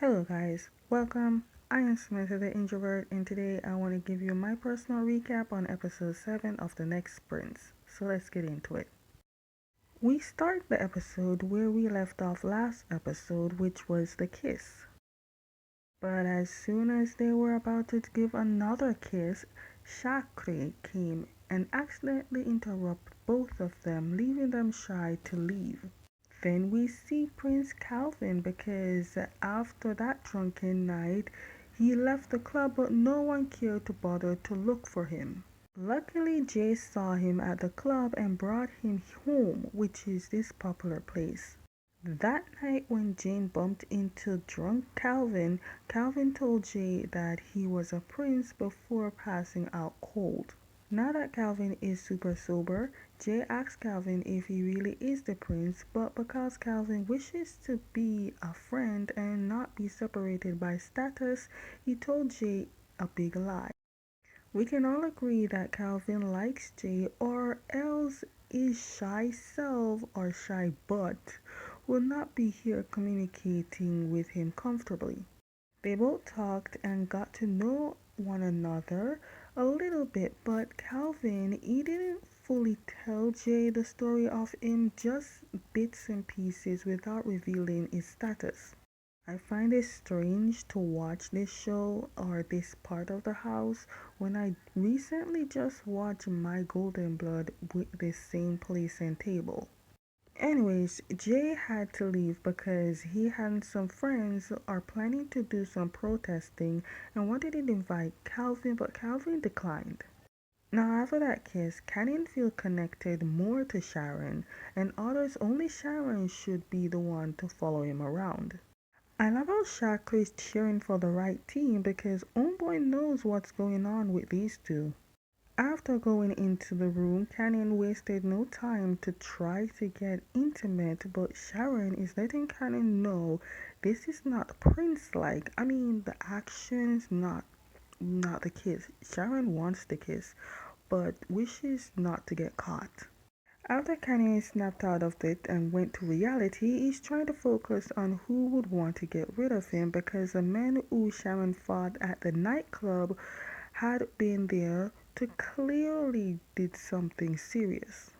Hello guys, welcome. I am Samantha the Introvert and today I want to give you my personal recap on episode 7 of The Next Prince. So let's get into it. We start the episode where we left off last episode, which was the kiss. But as soon as they were about to give another kiss, Shakri came and accidentally interrupted both of them, leaving them shy to leave. Then we see Prince Calvin because after that drunken night, he left the club but no one cared to bother to look for him. Luckily, Jay saw him at the club and brought him home, which is this popular place. That night when Jane bumped into drunk Calvin, Calvin told Jay that he was a prince before passing out cold. Now that Calvin is super sober, Jay asks Calvin if he really is the prince, but because Calvin wishes to be a friend and not be separated by status, he told Jay a big lie. We can all agree that Calvin likes Jay, or else his shy self or shy butt will not be here communicating with him comfortably. They both talked and got to know one another a little bit, but Calvin, he didn't fully tell Jay the story of him, just bits and pieces without revealing his status. I find it strange to watch this show or this part of the house when I recently just watched My Golden Blood with the same place and table. Anyways, Jay had to leave because he and some friends are planning to do some protesting and wanted to invite Calvin, but Calvin declined. Now, after that kiss, Cannon feel connected more to Sharon, and others only Sharon should be the one to follow him around. I love how Shaq is cheering for the right team because Homeboy knows what's going on with these two. After going into the room, Canyon wasted no time to try to get intimate, but Sharon is letting Canyon know this is not Prince-like. I mean, the actions, not the kiss. Sharon wants the kiss, but wishes not to get caught. After Kanye snapped out of it and went to reality, he's trying to focus on who would want to get rid of him because the men who Sharon fought at the nightclub had been there to clearly did something serious.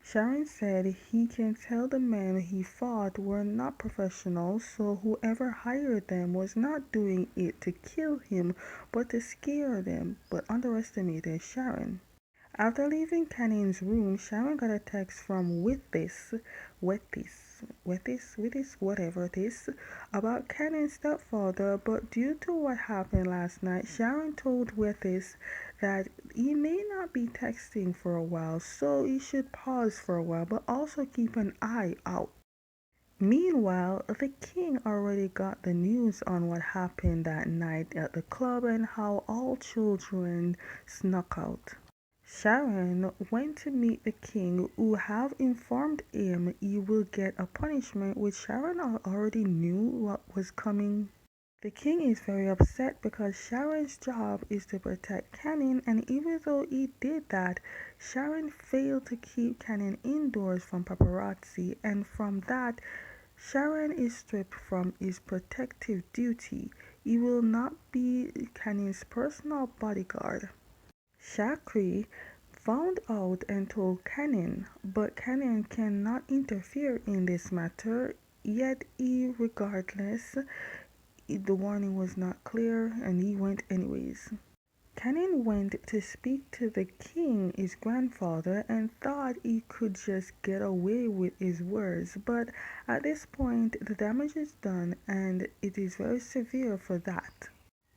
Sharon said he can tell the men he fought were not professionals, so whoever hired them was not doing it to kill him but to scare them, but underestimated Sharon. After leaving Cannon's room, Sharon got a text from Withis, whatever it is, about Cannon's stepfather, but due to what happened last night, Sharon told Withis that he may not be texting for a while, so he should pause for a while, but also keep an eye out. Meanwhile, the king already got the news on what happened that night at the club and how all children snuck out. Sharon went to meet the king, who have informed him he will get a punishment, which Sharon already knew what was coming. The king is very upset because Sharon's job is to protect Cannon, and even though he did that, Sharon failed to keep Cannon indoors from paparazzi, and from that, Sharon is stripped from his protective duty. He will not be Cannon's personal bodyguard. Shakri found out and told Cannon, but Cannon cannot interfere in this matter, yet regardless, the warning was not clear and he went anyways. Cannon went to speak to the king, his grandfather, and thought he could just get away with his words, but at this point the damage is done and it is very severe for that.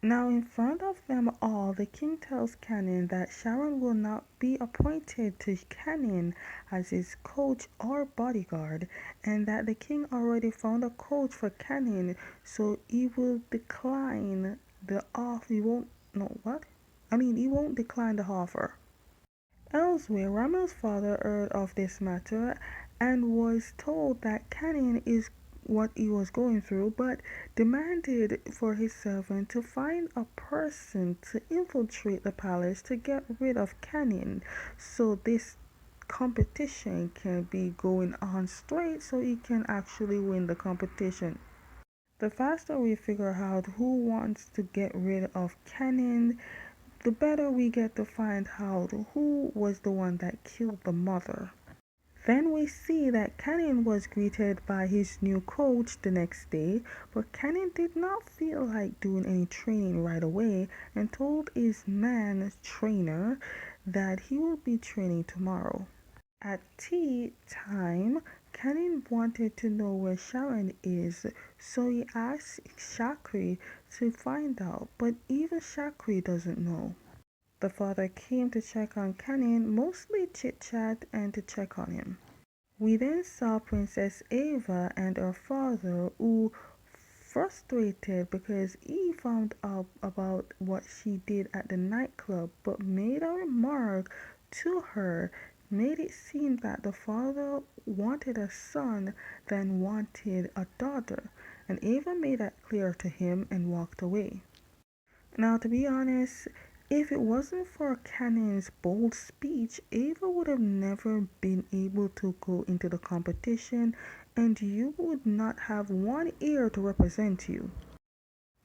Now, in front of them all, the king tells Cannon that Sharon will not be appointed to Cannon as his coach or bodyguard, and that the king already found a coach for Cannon, so he will decline the off. He won't. No, what? He won't decline the offer. Elsewhere, Ramel's father heard of this matter and was told that Cannon is what he was going through, but demanded for his servant to find a person to infiltrate the palace to get rid of Cannon, so this competition can be going on straight so he can actually win the competition. The faster we figure out who wants to get rid of Cannon, the better we get to find out who was the one that killed the mother. Then we see that Cannon was greeted by his new coach the next day, but Cannon did not feel like doing any training right away and told his man trainer that he will be training tomorrow. At tea time, Cannon wanted to know where Sharon is, so he asked Shakri to find out, but even Shakri doesn't know. The father came to check on Cannon, mostly chit-chat and to check on him. We then saw Princess Ava and her father, who, frustrated because he found out about what she did at the nightclub but made a remark to her, made it seem that the father wanted a son than wanted a daughter, and Ava made that clear to him and walked away. Now, to be honest, if it wasn't for Cannon's bold speech, Ava would have never been able to go into the competition, and you would not have one ear to represent you.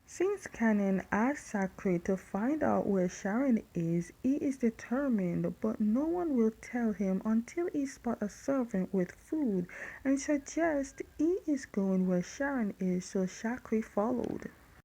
Since Cannon asked Sakri to find out where Sharon is, he is determined, but no one will tell him until he spots a servant with food and suggests he is going where Sharon is, so Sakri followed.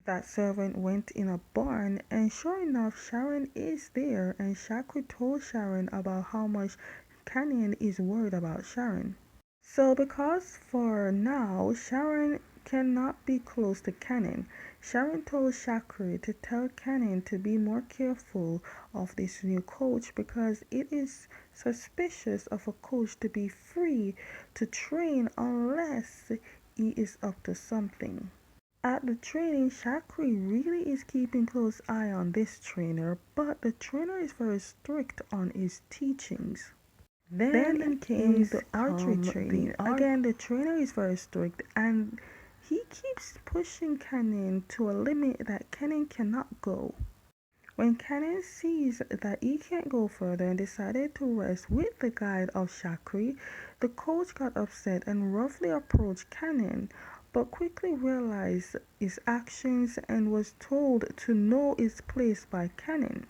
That servant went in a barn, and sure enough, Sharon is there, and Shakri told Sharon about how much Canyon is worried about Sharon. So, because for now Sharon cannot be close to Cannon, Sharon told Shakri to tell Cannon to be more careful of this new coach because it is suspicious of a coach to be free to train unless he is up to something. At the training, Shakri really is keeping close eye on this trainer, but the trainer is very strict on his teachings. Then in came the archery training. Again, the trainer is very strict and he keeps pushing Cannon to a limit that Cannon cannot go. When Cannon sees that he can't go further and decided to rest with the guide of Shakri, the coach got upset and roughly approached Cannon, but quickly realized his actions and was told to know his place by Cannon.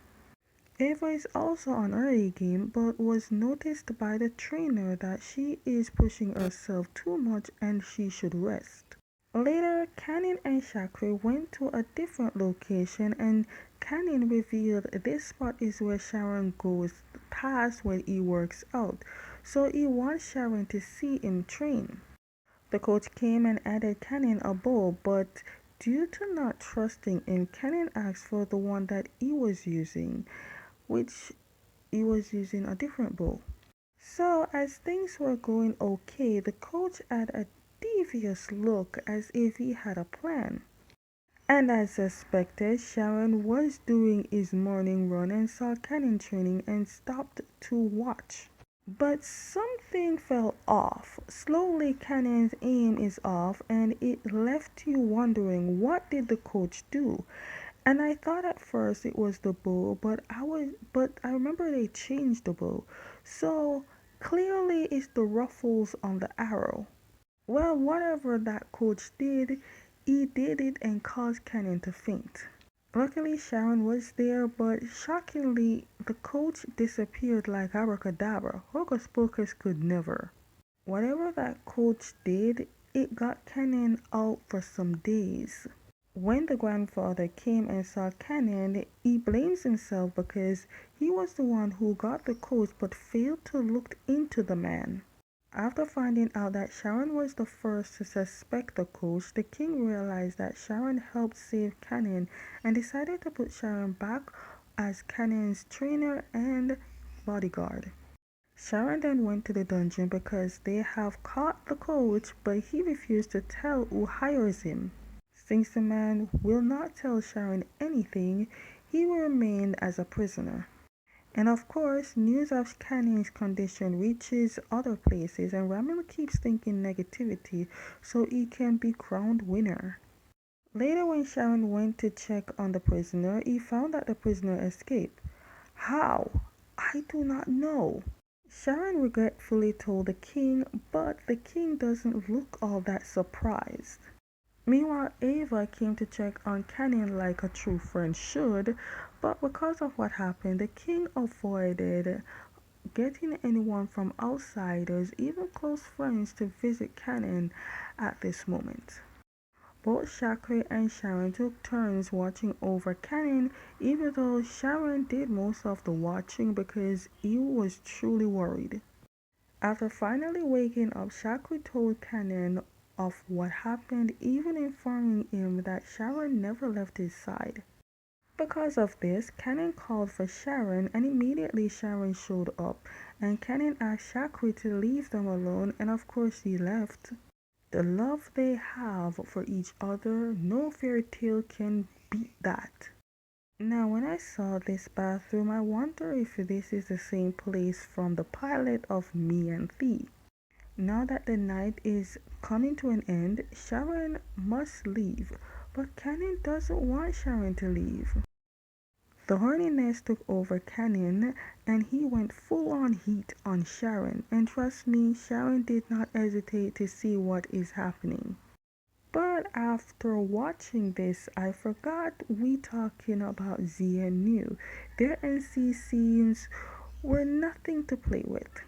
Ava is also on her A game, but was noticed by the trainer that she is pushing herself too much and she should rest. Later, Cannon and Shakri went to a different location and Cannon revealed this spot is where Sharon goes past when he works out, so he wants Sharon to see him train. The coach came and added Cannon a bow, but due to not trusting him, Cannon asked for the one that he was using, which he was using a different bow. So, as things were going okay, the coach had a devious look as if he had a plan. And as suspected, Sharon was doing his morning run and saw Cannon training and stopped to watch. But something fell off. Slowly Cannon's aim is off and it left you wondering what did the coach do? And I thought at first it was the bow, but I remember they changed the bow. So clearly it's the ruffles on the arrow. Well, whatever that coach did, he did it and caused Cannon to faint. Luckily Sharon was there, but shockingly the coach disappeared like abracadabra. Hocus Pocus could never. Whatever that coach did, it got Cannon out for some days. When the grandfather came and saw Cannon, he blames himself because he was the one who got the coach but failed to look into the man. After finding out that Sharon was the first to suspect the coach, the king realized that Sharon helped save Cannon and decided to put Sharon back as Cannon's trainer and bodyguard. Sharon then went to the dungeon because they have caught the coach, but he refused to tell who hires him. Since the man will not tell Sharon anything, he will remain as a prisoner. And of course, news of Cannon's condition reaches other places and Ramil keeps thinking negativity so he can be crowned winner. Later when Sharon went to check on the prisoner, he found that the prisoner escaped. How? I do not know. Sharon regretfully told the king, but the king doesn't look all that surprised. Meanwhile, Ava came to check on Canyon like a true friend should, but because of what happened, the king avoided getting anyone from outsiders, even close friends, to visit Canyon at this moment. Both Shakri and Sharon took turns watching over Canyon, even though Sharon did most of the watching because he was truly worried. After finally waking up, Shakri told Canyon of what happened, even informing him that Sharon never left his side. Because of this, Canyon called for Sharon, and immediately Sharon showed up, and Canyon asked Shakri to leave them alone, and of course he left. The love they have for each other, no fairy tale can beat that. Now, when I saw this bathroom, I wonder if this is the same place from the pilot of Me and Thee. Now that the night is coming to an end, Sharon must leave, but Canyon doesn't want Sharon to leave. The horniness took over Canyon and he went full on heat on Sharon, and trust me, Sharon did not hesitate to see what is happening. But after watching this, I forgot we talking about Z and New. Their NC scenes were nothing to play with.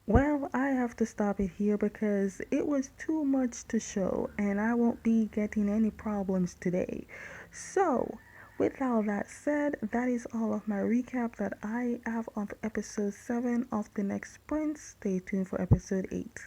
Well, I have to stop it here because it was too much to show and I won't be getting any problems today. So, with all that said, that is all of my recap that I have of episode 7 of the next sprint. Stay tuned for episode 8.